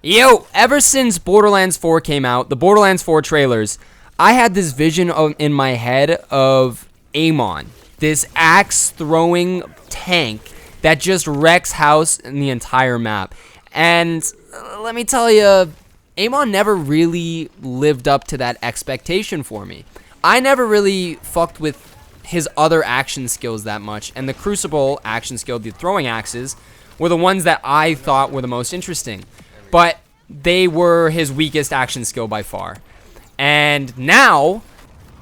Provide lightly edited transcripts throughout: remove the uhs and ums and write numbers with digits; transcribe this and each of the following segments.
Yo, ever since Borderlands 4 came out, the Borderlands 4 trailers, I had this vision in my head of Amon, this axe-throwing tank that just wrecks house in the entire map. And let me tell you, Amon never really lived up to that expectation for me. I never really fucked with his other action skills that much, and the Crucible action skill, the throwing axes, were the ones that I thought were the most interesting. But they were his weakest action skill by far. And now,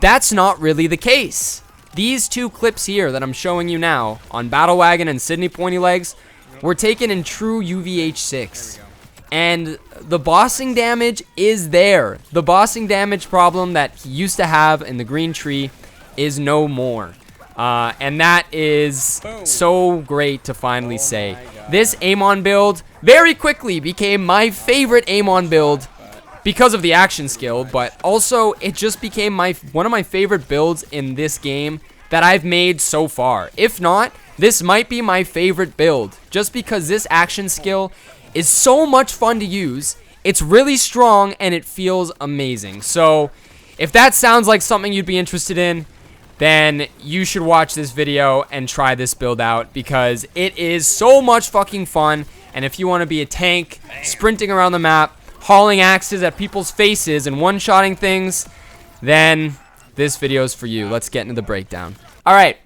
that's not really the case. These two clips here that I'm showing you now on Battle Wagon and Sydney Pointy Legs were taken in true UVH 6. And the bossing damage is there. The bossing damage problem that he used to have in the green tree is no more. And that is so great to finally say. This Amon build very quickly became my favorite Amon build because of the action skill, but also it just became one of my favorite builds in this game that I've made so far. If not, this might be my favorite build just because this action skill is so much fun to use. It's really strong and it feels amazing. So if that sounds like something you'd be interested in, then you should watch this video and try this build out because it is so much fucking fun. And if you want to be a tank, sprinting around the map, hauling axes at people's faces and one-shotting things, then this video is for you. Let's get into the breakdown. All right,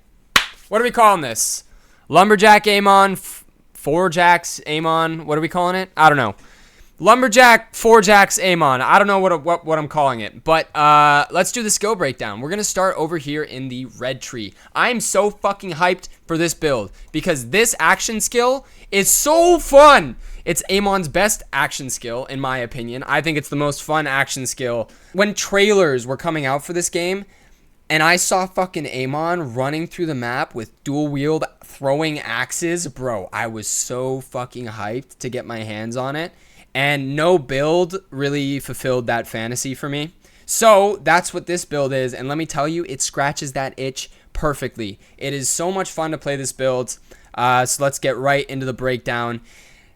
what are we calling this? Lumberjack Amon, Four Jacks Amon, what are we calling it? I don't know. Lumberjack, Four Jacks, Amon. I don't know what I'm calling it, but let's do the skill breakdown. We're gonna start over here in the red tree. I'm so fucking hyped for this build because this action skill is so fun. It's Amon's best action skill, in my opinion. I think it's the most fun action skill. When trailers were coming out for this game, and I saw fucking Amon running through the map with dual wield throwing axes, bro, I was so fucking hyped to get my hands on it. And no build really fulfilled that fantasy for me. So that's what this build is. And let me tell you, it scratches that itch perfectly. It is so much fun to play this build. So let's get right into the breakdown.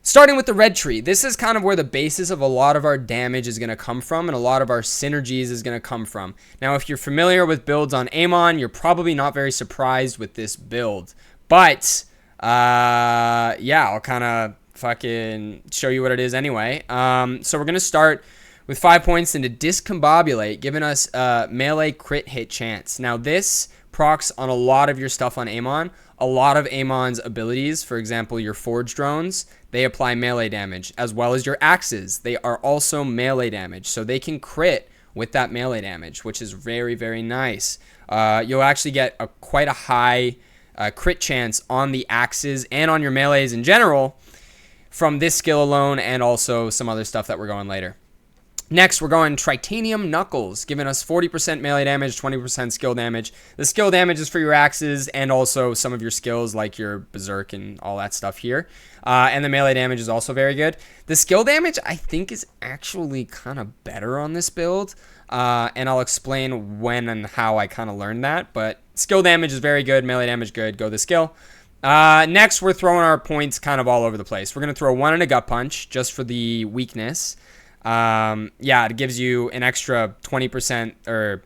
Starting with the red tree. This is kind of where the basis of a lot of our damage is going to come from. And a lot of our synergies is going to come from. Now, if you're familiar with builds on Amon, you're probably not very surprised with this build. But, yeah, I'll kind of fucking show you what it is anyway. So we're gonna start with 5 points into Discombobulate, giving us a melee crit hit chance. Now this procs on a lot of your stuff on Amon. A lot of Amon's abilities, for example your forge drones, they apply melee damage, as well as your axes. They are also melee damage, so they can crit with that melee damage, which is very, very nice. You'll actually get quite a high crit chance on the axes and on your melees in general from this skill alone, and also some other stuff that we're going later. Next, we're going Tritanium Knuckles, giving us 40% melee damage, 20% skill damage. The skill damage is for your axes and also some of your skills like your Berserk and all that stuff here. And the melee damage is also very good. The skill damage, I think, is actually kind of better on this build. And I'll explain when and how I kind of learned that. But skill damage is very good, melee damage good, go the skill. Next, we're throwing our points kind of all over the place. We're going to throw 1 in a gut punch just for the weakness. Yeah, it gives you an extra 20%, or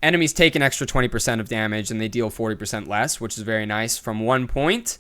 enemies take an extra 20% of damage and they deal 40% less, which is very nice from 1 point.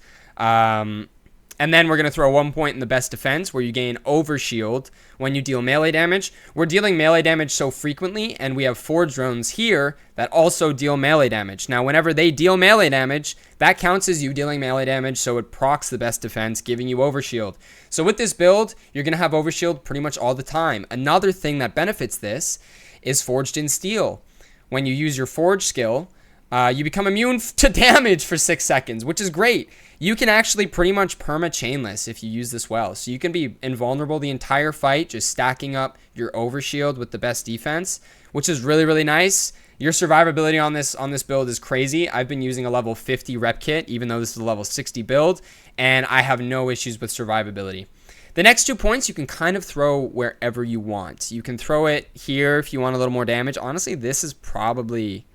And then we're going to throw 1 point in the best defense where you gain overshield when you deal melee damage. We're dealing melee damage so frequently, and we have forge drones here that also deal melee damage. Now, whenever they deal melee damage, that counts as you dealing melee damage, so it procs the best defense, giving you overshield. So with this build, you're going to have overshield pretty much all the time. Another thing that benefits this is Forged in Steel. When you use your forge skill, you become immune to damage for 6 seconds, which is great. You can actually pretty much perma-chainless if you use this well. So you can be invulnerable the entire fight, just stacking up your overshield with the best defense, which is really, really nice. Your survivability on this build is crazy. I've been using a level 50 rep kit, even though this is a level 60 build, and I have no issues with survivability. The next 2 points you can kind of throw wherever you want. You can throw it here if you want a little more damage. Honestly, this is probably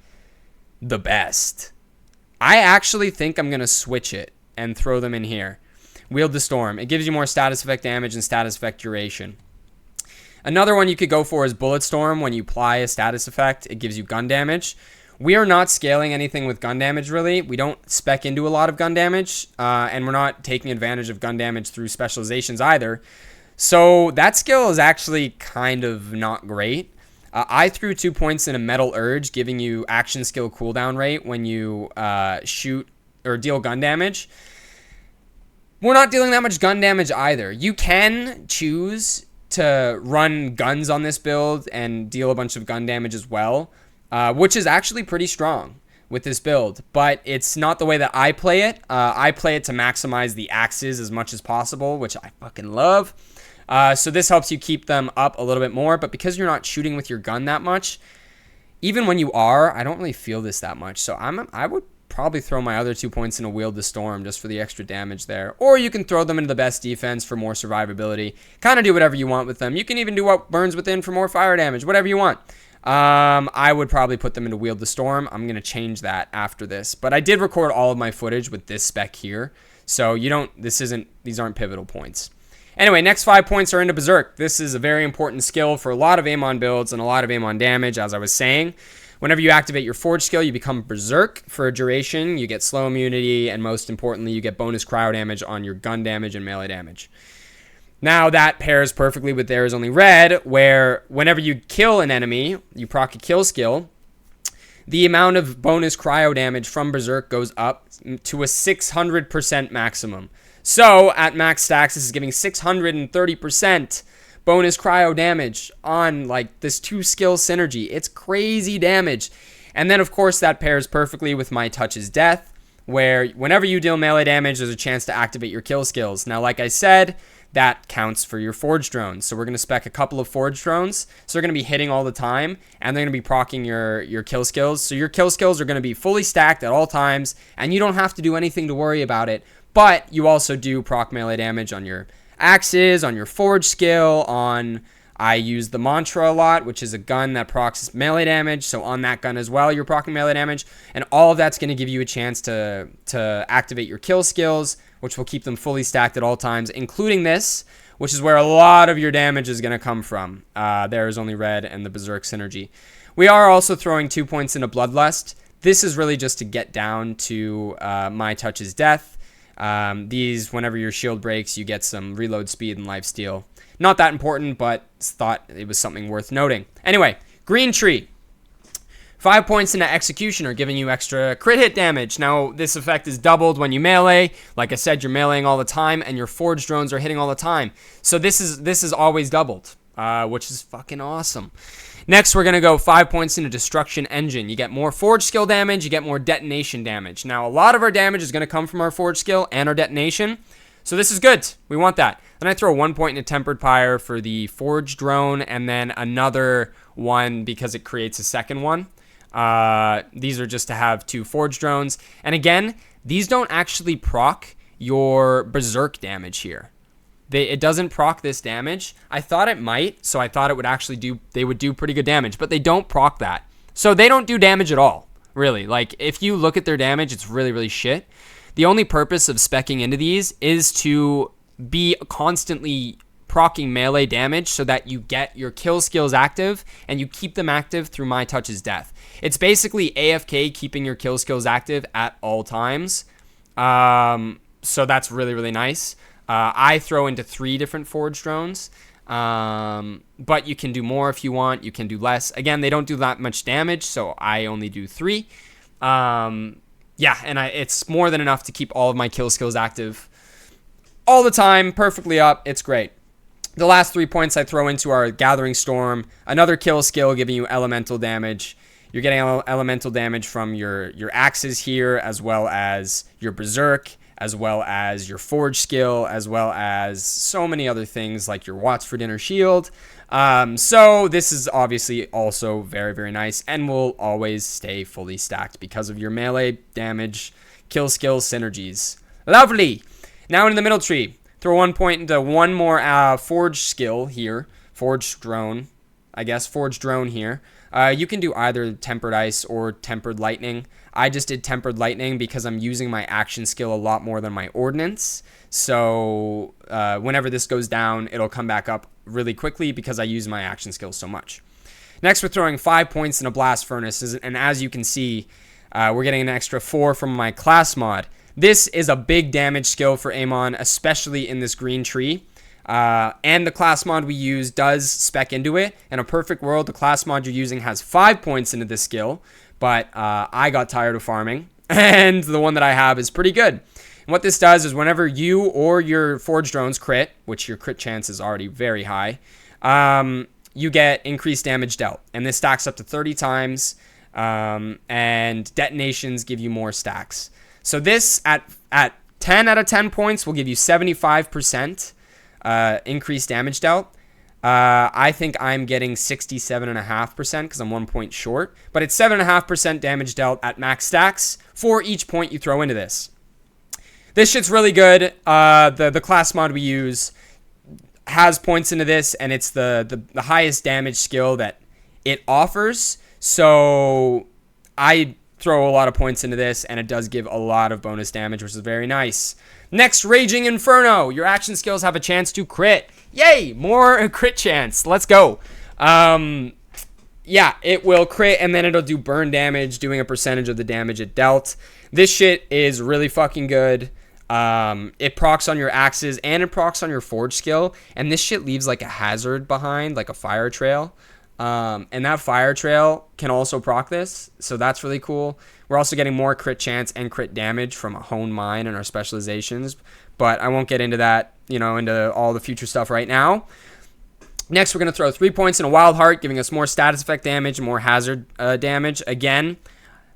the best. I actually think I'm going to switch it and throw them in here. Wield the Storm. It gives you more status effect damage and status effect duration. Another one you could go for is Bulletstorm. When you apply a status effect, it gives you gun damage. We are not scaling anything with gun damage, really. We don't spec into a lot of gun damage, and we're not taking advantage of gun damage through specializations either. So that skill is actually kind of not great. I threw 2 points in a Metal Urge, giving you action skill cooldown rate when you shoot or deal gun damage. We're not dealing that much gun damage either. You can choose to run guns on this build and deal a bunch of gun damage as well, which is actually pretty strong with this build, but it's not the way that I play it. I play it to maximize the axes as much as possible, which I fucking love. So this helps you keep them up a little bit more, but because you're not shooting with your gun that much, even when you are, I don't really feel this that much. So I would probably throw my other 2 points in a Wield the Storm just for the extra damage there. Or you can throw them into the best defense for more survivability. Kind of do whatever you want with them. You can even do what burns within for more fire damage, whatever you want. I would probably put them into Wield the Storm. I'm going to change that after this. But I did record all of my footage with this spec here. So these aren't pivotal points. Anyway, next 5 points are into Berserk. This is a very important skill for a lot of Amon builds and a lot of Amon damage, as I was saying. Whenever you activate your Forge skill, you become Berserk for a duration. You get slow immunity, and most importantly, you get bonus cryo damage on your gun damage and melee damage. Now, that pairs perfectly with There Is Only Red, where whenever you kill an enemy, you proc a kill skill, the amount of bonus cryo damage from Berserk goes up to a 600% maximum. So, at max stacks, this is giving 630% bonus cryo damage on like this 2-skill synergy. It's crazy damage. And then, of course, that pairs perfectly with My Touch is Death, where whenever you deal melee damage, there's a chance to activate your kill skills. Now, like I said, that counts for your Forge drones. So we're going to spec a couple of Forge drones. So they're going to be hitting all the time, and they're going to be proccing your kill skills. So your kill skills are going to be fully stacked at all times, and you don't have to do anything to worry about it. But you also do proc melee damage on your axes, on your Forge skill, I use the Mantra a lot, which is a gun that procs melee damage. So on that gun as well, you're proccing melee damage. And all of that's going to give you a chance to activate your kill skills, which will keep them fully stacked at all times, including this, which is where a lot of your damage is going to come from. There Is Only Red and the Berserk synergy. We are also throwing 2 points into Bloodlust. This is really just to get down to My Touch is Death. These, whenever your shield breaks, you get some reload speed and lifesteal. Not that important, but thought it was something worth noting. Anyway, Green Tree. 5 points into Executioner, giving you extra crit hit damage. Now, this effect is doubled when you melee. Like I said, you're meleeing all the time, and your Forge drones are hitting all the time. So this is always doubled, which is fucking awesome. Next, we're going to go 5 points into Destruction Engine. You get more Forge skill damage, you get more detonation damage. Now, a lot of our damage is going to come from our Forge skill and our detonation. So this is good. We want that. Then I throw 1 point into Tempered Pyre for the Forge drone, and then another one because it creates a second one. These are just to have 2 Forge drones. And again, these don't actually proc your Berserk damage here. It doesn't proc this damage. I thought it might, so I thought it would actually they would do pretty good damage, but they don't proc that. So they don't do damage at all, really. Like, if you look at their damage, it's really, really shit. The only purpose of speccing into these is to be constantly proccing melee damage so that you get your kill skills active and you keep them active through My Touch is Death. It's basically AFK keeping your kill skills active at all times. So that's really, really nice. I throw into 3 different Forge drones, but you can do more if you want. You can do less. Again, they don't do that much damage, so I only do 3. Yeah, and it's more than enough to keep all of my kill skills active all the time, perfectly up. It's great. The last 3 points I throw into are Gathering Storm, another kill skill giving you elemental damage. You're getting elemental damage from your axes here, as well as your Berserk, as well as your Forge skill, as well as so many other things like your Watts for Dinner shield. So this is obviously also very, very nice and will always stay fully stacked because of your melee damage, kill skill synergies. Lovely. Now in the middle tree, throw 1 point into one more Forge skill here, Forge drone. I guess, Forged Drone here. You can do either Tempered Ice or Tempered Lightning. I just did Tempered Lightning because I'm using my action skill a lot more than my ordnance. So whenever this goes down, it'll come back up really quickly because I use my action skill so much. Next, we're throwing 5 points in a Blast Furnace, and as you can see, we're getting an extra 4 from my class mod. This is a big damage skill for Amon, especially in this green tree. And the class mod we use does spec into it. In a perfect world, the class mod you're using has 5 points into this skill, but I got tired of farming, and the one that I have is pretty good. And what this does is whenever you or your Forged Drones crit, which your crit chance is already very high, you get increased damage dealt. And this stacks up to 30 times, and detonations give you more stacks. So this, at 10 out of 10 points, will give you 75% increased damage dealt. I think I'm getting 67.5% because I'm 1 point short. But it's 7.5% damage dealt at max stacks for each point you throw into this. This shit's really good. The class mod we use has points into this, and it's the highest damage skill that it offers. So I throw a lot of points into this, and it does give a lot of bonus damage, which is very nice. Next, Raging Inferno. Your action skills have a chance to crit. Yay! More crit chance. Let's go. Yeah, it will crit, and then it'll do burn damage, doing a percentage of the damage it dealt. This shit is really fucking good. It procs on your axes, and it procs on your forge skill, and this shit leaves like a hazard behind, like a fire trail. And that fire trail can also proc this, so that's really cool. We're also getting more crit chance and crit damage from a honed mine in our specializations, but I won't get into that, into all the future stuff right now. Next, we're going to throw 3 points in a Wild Heart, giving us more status effect damage and more hazard damage. Again,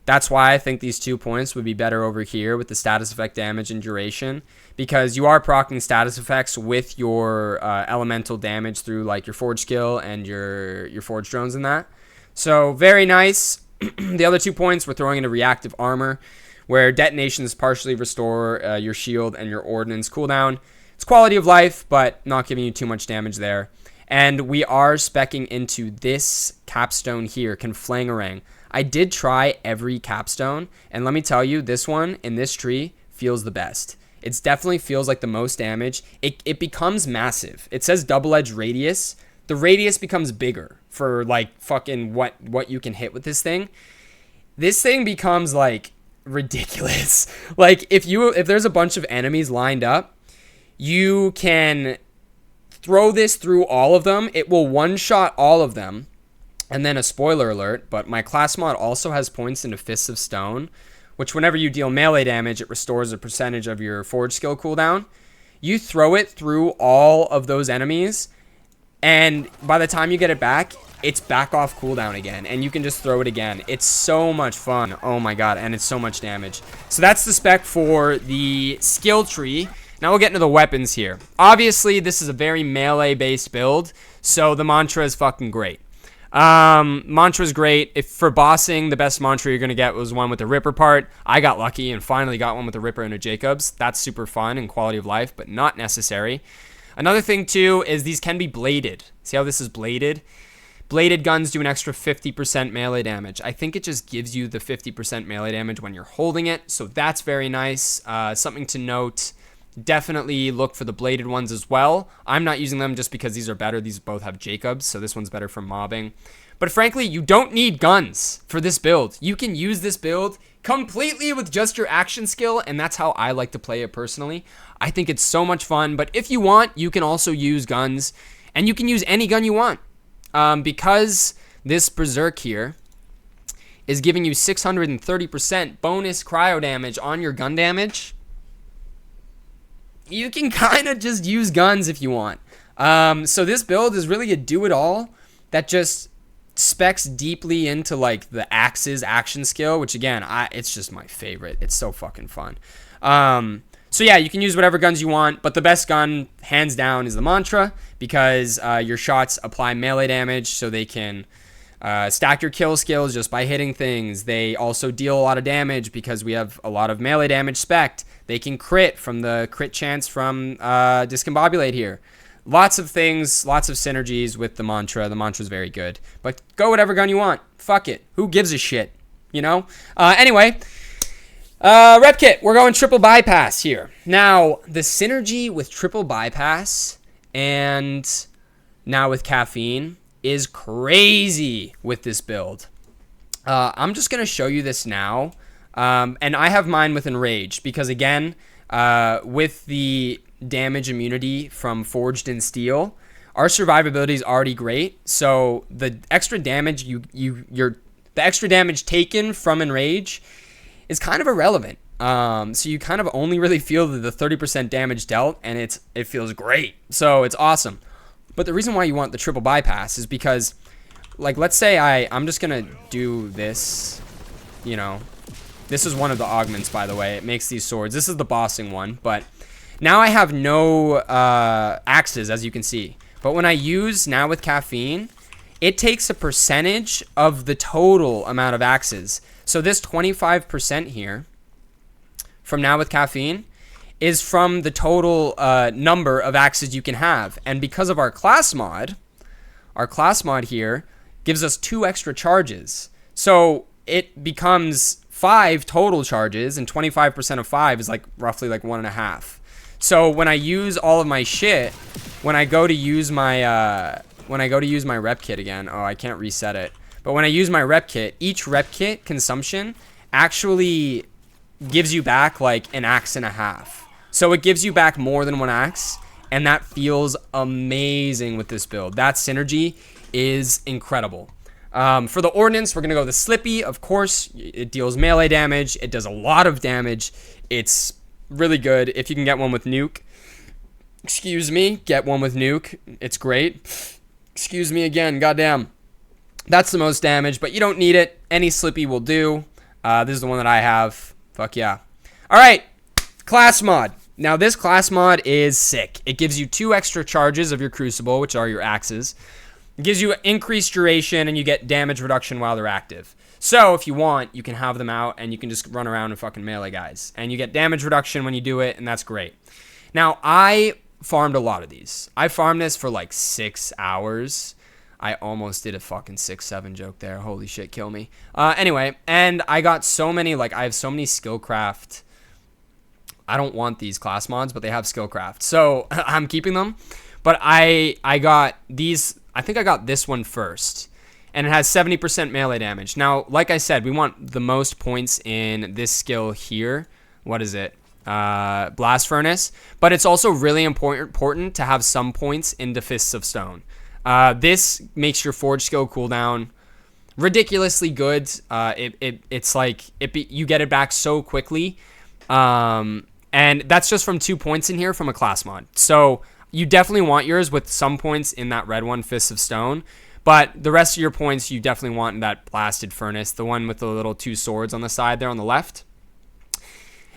that's why I think these 2 points would be better over here with the status effect damage and duration, because you are proccing status effects with your elemental damage through like your forge skill and your forge drones and that. So very nice. The other 2 points we're throwing into reactive armor, where detonations partially restore your shield and your ordnance cooldown. It's quality of life, but not giving you too much damage there. And we are speccing into this capstone here, Conflangerang. I did try every capstone, and let me tell you, this one in this tree feels the best. It definitely feels like the most damage. It becomes massive. It says double-edged radius. The radius becomes bigger for like fucking what you can hit with this thing. This thing becomes like ridiculous. Like if there's a bunch of enemies lined up, you can throw this through all of them. It will one-shot all of them. And then a spoiler alert, but my class mod also has points into Fists of Stone, which whenever you deal melee damage, it restores a percentage of your forge skill cooldown. You throw it through all of those enemies, and by the time you get it back, it's back off cooldown again, and you can just throw it again. It's so much fun. Oh my god, and it's so much damage. So that's the spec for the skill tree. Now we'll get into the weapons here. Obviously, this is a very melee-based build, so the mantra is fucking great. Mantra's great. If for bossing, the best mantra you're going to get was one with the Ripper part. I got lucky and finally got one with the Ripper and a Jacobs. That's super fun and quality of life, but not necessary. Another thing, too, is these can be bladed. See how this is bladed? Bladed guns do an extra 50% melee damage. I think it just gives you the 50% melee damage when you're holding it, so that's very nice. Something to note. Definitely look for the bladed ones as well. I'm not using them just because these are better. These both have Jacobs, so this one's better for mobbing. But frankly, you don't need guns for this build. You can use this build completely with just your action skill, and that's how I like to play it personally. I think it's so much fun, but if you want, you can also use guns, and you can use any gun you want. Because this Berserk here is giving you 630% bonus cryo damage on your gun damage, you can kind of just use guns if you want. So this build is really a do-it-all that just specs deeply into like the axes action skill, which again, it's just my favorite. It's so fucking fun. So yeah, you can use whatever guns you want, but the best gun, hands down, is the Mantra, because your shots apply melee damage, so they can stack your kill skills just by hitting things. They also deal a lot of damage because we have a lot of melee damage spec'd. They can crit from the crit chance from Discombobulate here. Lots of things, lots of synergies with the mantra. The mantra's very good. But go whatever gun you want. Fuck it. Who gives a shit? You know? Anyway, rep kit. We're going triple bypass here. Now, the synergy with triple bypass and now with caffeine is crazy with this build. I'm just going to show you this now. And I have mine with Enraged because, again, with the damage immunity from Forged in Steel, our survivability is already great. So the extra damage the extra damage taken from Enrage is kind of irrelevant. So you kind of only really feel the 30% damage dealt, and it feels great. So it's awesome. But the reason why you want the triple bypass is because, like, let's say I'm just gonna do this, you know. This is one of the augments, by the way. It makes these swords. This is the bossing one, but now I have no axes, as you can see. But when I use now with caffeine, it takes a percentage of the total amount of axes. So this 25% here from now with caffeine is from the total number of axes you can have. And because of our class mod here gives us 2 extra charges. So it becomes 5 total charges, and 25% of 5 is like roughly like 1.5. So when I use all of my shit, when I go to use my rep kit again, oh, I can't reset it. But when I use my rep kit, each rep kit consumption actually gives you back like an axe and a half. So it gives you back more than 1 axe, and that feels amazing with this build. That synergy is incredible. For the ordnance, we're going to go with the Slippy. Of course, it deals melee damage. It does a lot of damage. It's really good. If you can get one with nuke, excuse me, get one with nuke. It's great. Excuse me again, goddamn. That's the most damage, but you don't need it. Any Slippy will do. This is the one that I have. Fuck yeah. All right, class mod. Now, this class mod is sick. It gives you 2 extra charges of your Crucible, which are your axes. It gives you increased duration, and you get damage reduction while they're active. So if you want, you can have them out, and you can just run around and fucking melee guys. And you get damage reduction when you do it, and that's great. Now, I farmed a lot of these. I farmed this for like 6 hours. I almost did a fucking 6-7 joke there. Holy shit, kill me. Anyway, and I got so many, like, I have so many skillcraft. I don't want these class mods, but they have skillcraft. So I'm keeping them. But I got these. I think I got this one first, and it has 70% melee damage. Now, like I said, we want the most points in this skill here. What is it? Blast Furnace. But it's also really important to have some points into Fists of Stone. This makes your Forge skill cooldown ridiculously good. It's like you get it back so quickly, and that's just from 2 points in here from a class mod. So you definitely want yours with some points in that red one, Fists of Stone. But the rest of your points you definitely want in that Blasted Furnace, the one with the little 2 swords on the side there on the left.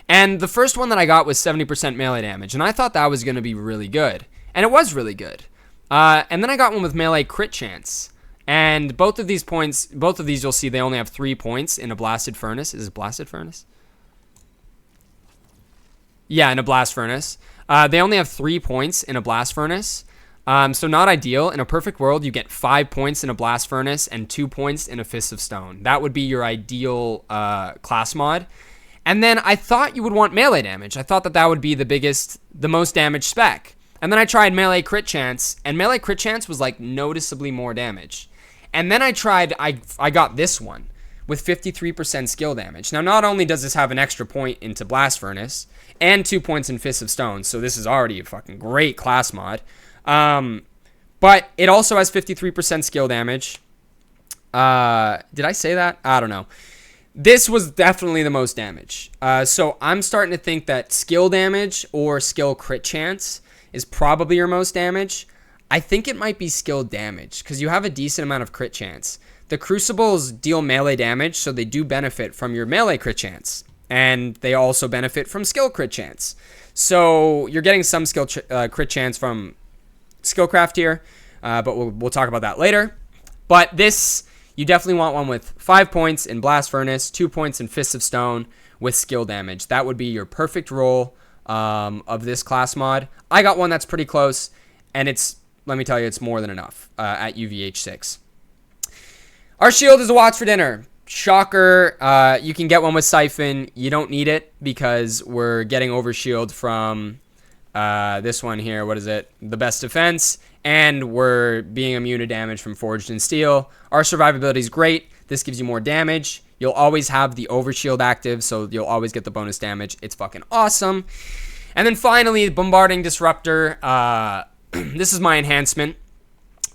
And the first one that I got was 70% melee damage, and I thought that was going to be really good. And it was really good. And then I got one with melee crit chance. And both of these you'll see they only have 3 points in a Blasted Furnace. Is it Blasted Furnace? Yeah, in a Blast Furnace. They only have 3 points in a Blast Furnace. So not ideal. In a perfect world, you get 5 points in a Blast Furnace and 2 points in a Fist of Stone. That would be your ideal class mod. And then I thought you would want melee damage. I thought that would be the most damage spec. And then I tried melee crit chance, and melee crit chance was like noticeably more damage. And then I got this one with 53% skill damage. Now, not only does this have an extra point into Blast Furnace and 2 points in Fist of Stone, so this is already a fucking great class mod. But it also has 53% skill damage. Did I say that? I don't know. This was definitely the most damage. So I'm starting to think that skill damage or skill crit chance is probably your most damage. I think it might be skill damage because you have a decent amount of crit chance. The Crucibles deal melee damage, so they do benefit from your melee crit chance. And they also benefit from skill crit chance. So you're getting some skill crit chance from Skillcraft here, but we'll talk about that later. But this, you definitely want one with 5 points in Blast Furnace, 2 points in Fists of Stone with skill damage. That would be your perfect roll of this class mod. I got one that's pretty close. And let me tell you, it's more than enough at UVH 6. Our shield is a watch for dinner. Shocker. You can get one with Siphon. You don't need it because we're getting overshield from this one here. What is it? The best defense. And we're being immune to damage from Forged in Steel. Our survivability is great. This gives you more damage. You'll always have the overshield active, so you'll always get the bonus damage. It's fucking awesome. And then finally, Bombarding Disruptor. This is my enhancement.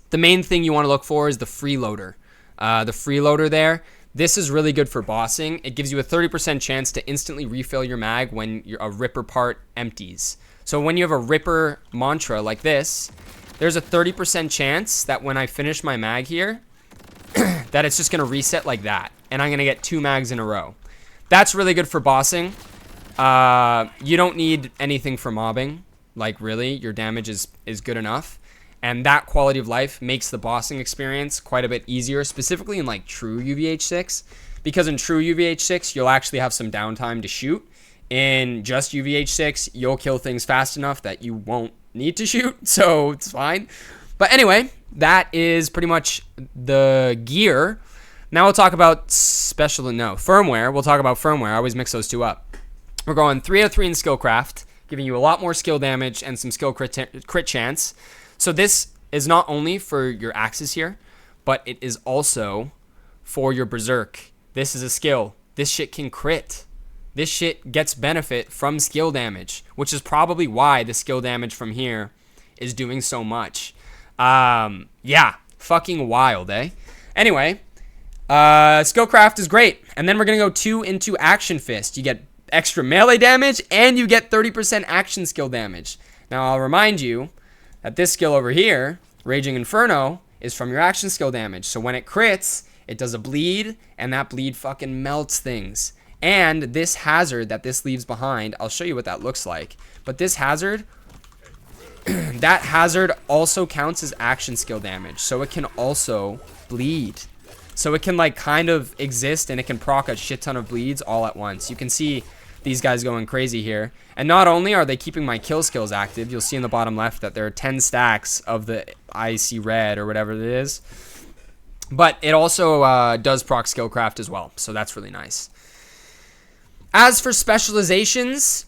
The main thing you want to look for is the freeloader. The freeloader there. This is really good for bossing. It gives you a 30% chance to instantly refill your mag when a Ripper part empties. So when you have a Ripper mantra like this, there's a 30% chance that when I finish my mag here, that it's just going to reset like that. And I'm going to get 2 mags in a row. That's really good for bossing. You don't need anything for mobbing. Like, really, your damage is good enough. And that quality of life makes the bossing experience quite a bit easier, specifically in, like, true UVH 6. Because in true UVH 6, you'll actually have some downtime to shoot. In just UVH 6, you'll kill things fast enough that you won't need to shoot, so it's fine. But anyway, that is pretty much the gear. Now we'll talk about firmware. We'll talk about firmware. I always mix those two up. We're going 3 out of 3 in Skillcraft, giving you a lot more skill damage and some skill crit chance. So this is not only for your axes here, but it is also for your Berserk. This is a skill. This shit can crit. This shit gets benefit from skill damage, which is probably why the skill damage from here is doing so much. Yeah, fucking wild, eh? Anyway, Skillcraft is great. And then we're going to go 2 into Action Fist. You get extra melee damage and you get 30% action skill damage. Now, I'll remind you that this skill over here, Raging Inferno, is from your action skill damage. So when it crits, it does a bleed, and that bleed fucking melts things. And this hazard that this leaves behind, I'll show you what that looks like. But this hazard, that hazard also counts as action skill damage. So it can also bleed. So it can like kind of exist and it can proc a shit ton of bleeds all at once. You can see these guys going crazy here. And not only are they keeping my kill skills active, you'll see in the bottom left that there are 10 stacks of the icy red or whatever it is. But it also does proc Skillcraft as well. So that's really nice. As for specializations,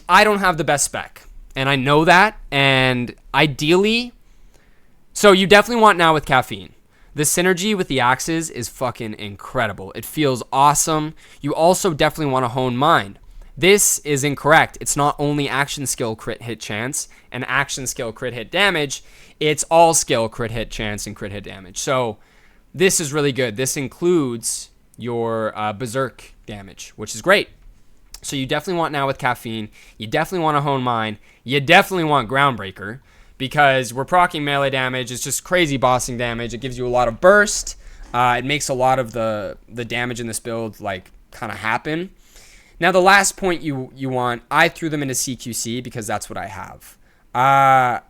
I don't have the best spec. And I know that. And ideally, so you definitely want now with caffeine. The synergy with the axes is fucking incredible. It feels awesome. You also definitely want to hone mind. This is incorrect. It's not only action skill crit hit chance and action skill crit hit damage. It's all skill crit hit chance and crit hit damage. So this is really good. This includes your Berserk damage, which is great. So you definitely want now with caffeine. You definitely want to hone mind. You definitely want Groundbreaker because we're proccing melee damage. It's just crazy bossing damage. It gives you a lot of burst. It makes a lot of the damage in this build like kind of happen. Now the last point you want, I threw them into CQC because that's what I have.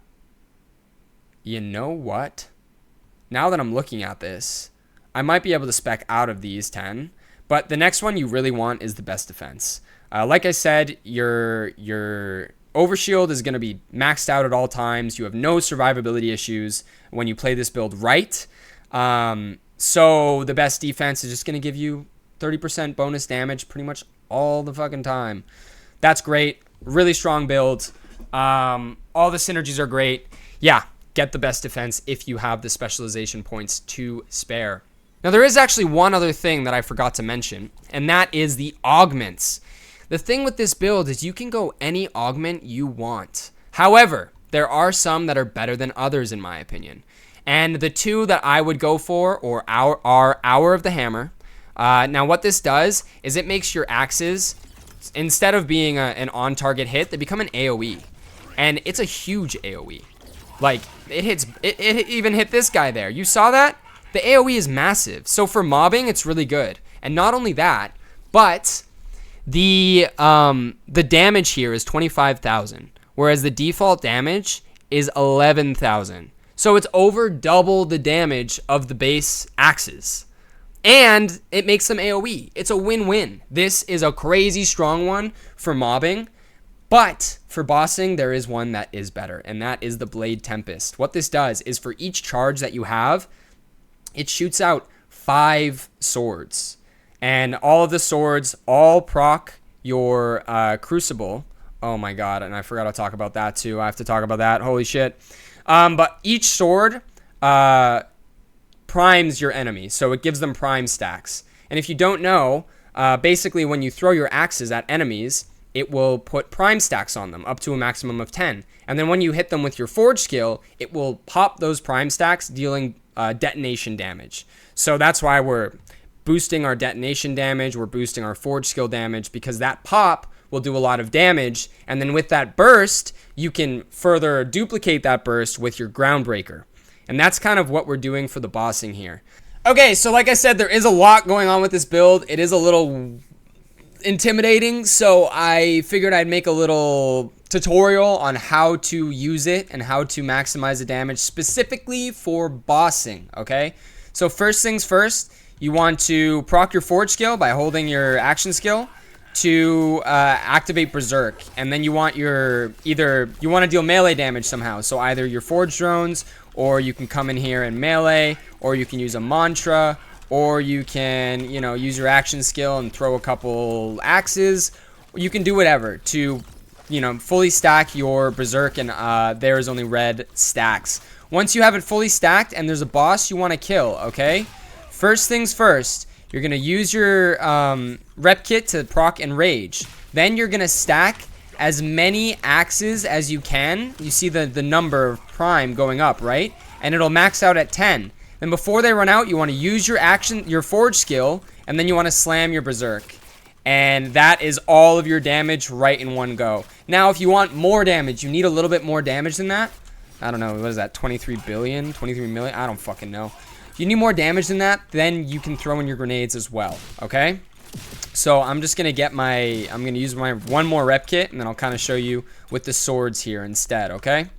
You know what? Now that I'm looking at this, I might be able to spec out of these 10, but the next one you really want is the best defense. Like I said, your overshield is going to be maxed out at all times. You have no survivability issues when you play this build right. So the best defense is just going to give you 30% bonus damage pretty much all the fucking time. That's great. Really strong build. All the synergies are great. Yeah, get the best defense if you have the specialization points to spare. Now, there is actually one other thing that I forgot to mention, and that is the augments. The thing with this build is you can go any augment you want. However, there are some that are better than others in my opinion. And the two that I would go for are Hour of the Hammer. Now what this does is it makes your axes, instead of being an on-target hit, they become an AoE. And it's a huge AoE. Like, it even hit this guy there. You saw that? The AoE is massive. So for mobbing, it's really good. And not only that, but the damage here is 25,000, whereas the default damage is 11,000. So it's over double the damage of the base axes. And it makes them AoE. It's a win-win. This is a crazy strong one for mobbing. But for bossing, there is one that is better, and that is the Blade Tempest. What this does is for each charge that you have, it shoots out 5 swords. And all of the swords all proc your Crucible. Oh my god, and I forgot to talk about that too. I have to talk about that. Holy shit. But each sword primes your enemy, so it gives them prime stacks. And if you don't know, basically when you throw your axes at enemies, it will put prime stacks on them up to a maximum of 10. And then when you hit them with your forge skill, it will pop those prime stacks, dealing detonation damage. So that's why we're boosting our detonation damage, we're boosting our forge skill damage, because that pop will do a lot of damage. And then with that burst, you can further duplicate that burst with your Groundbreaker. And that's kind of what we're doing for the bossing here. Okay, so like I said, there is a lot going on with this build. It is a little intimidating, so I figured I'd make a little tutorial on how to use it and how to maximize the damage specifically for bossing, okay? So first things first, you want to proc your forge skill by holding your action skill to activate Berserk, and then you want you want to deal melee damage somehow, so either your forge drones, or you can come in here and melee, or you can use a mantra, or you can, you know, use your action skill and throw a couple axes. You can do whatever to, you know, fully stack your Berserk, and there is only red stacks. Once you have it fully stacked and there's a boss you want to kill, okay? First things first, you're going to use your rep kit to proc Enrage. Then you're going to stack as many axes as you can. You see the number of prime going up, right? And it'll max out at 10. Then before they run out, you want to use your forge skill, and then you want to slam your Berserk. And that is all of your damage right in one go. Now, if you want more damage, you need a little bit more damage than that. I don't know, what is that, 23 billion, 23 million? I don't fucking know. If you need more damage than that, then you can throw in your grenades as well, okay? So I'm just going to use my one more rep kit, and then I'll kind of show you with the swords here instead, okay?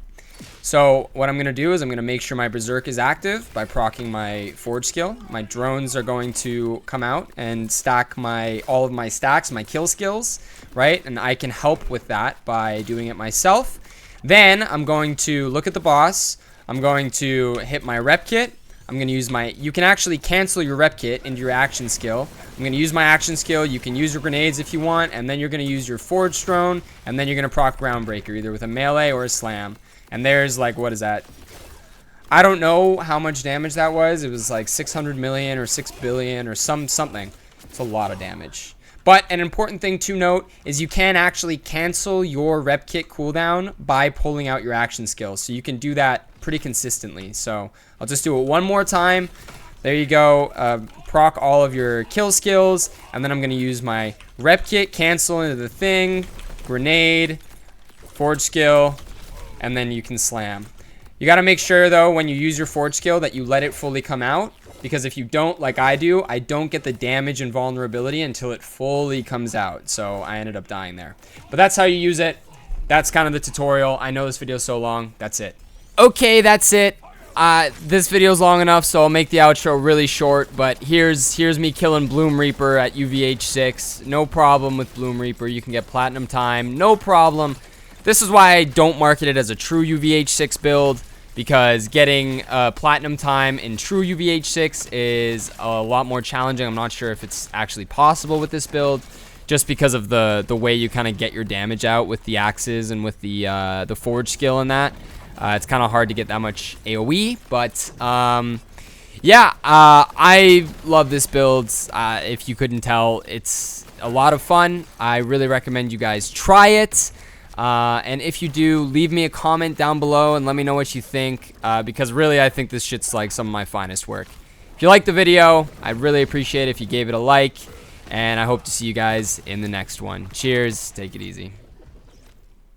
So what I'm going to do is I'm going to make sure my Berserk is active by proccing my forge skill. My drones are going to come out and stack all of my stacks, my kill skills, right? And I can help with that by doing it myself. Then I'm going to look at the boss. I'm going to hit my rep kit. I'm going to use you can actually cancel your rep kit into your action skill. I'm going to use my action skill. You can use your grenades if you want, and then you're going to use your forge drone, and then you're going to proc Groundbreaker, either with a melee or a slam. And there's like, what is that? I don't know how much damage that was. It was like 600 million or 6 billion or something. It's a lot of damage. But an important thing to note is you can actually cancel your rep kit cooldown by pulling out your action skill. So you can do that pretty consistently. So I'll just do it one more time. There you go. Proc all of your kill skills. And then I'm going to use my rep kit, cancel into the thing, grenade, forge skill, and then you can slam. You got to make sure, though, when you use your forge skill that you let it fully come out. Because if you don't, like I do, I don't get the damage and vulnerability until it fully comes out. So I ended up dying there. But that's how you use it. That's kind of the tutorial. I know this video is so long. That's it. Okay, that's it. This video's long enough, so I'll make the outro really short. But here's me killing Bloomreaper at UVH 6. No problem with Bloomreaper. You can get platinum time. No problem. This is why I don't market it as a true UVH 6 build, because getting platinum time in true UVH 6 is a lot more challenging. I'm not sure if it's actually possible with this build, just because of the way you kind of get your damage out with the axes and with the forge skill and that. It's kind of hard to get that much AoE, but yeah, I love this build. If you couldn't tell, it's a lot of fun. I really recommend you guys try it. And if you do, leave me a comment down below and let me know what you think, because really I think this shit's like some of my finest work. If you liked the video, I'd really appreciate it if you gave it a like, and I hope to see you guys in the next one. Cheers, take it easy.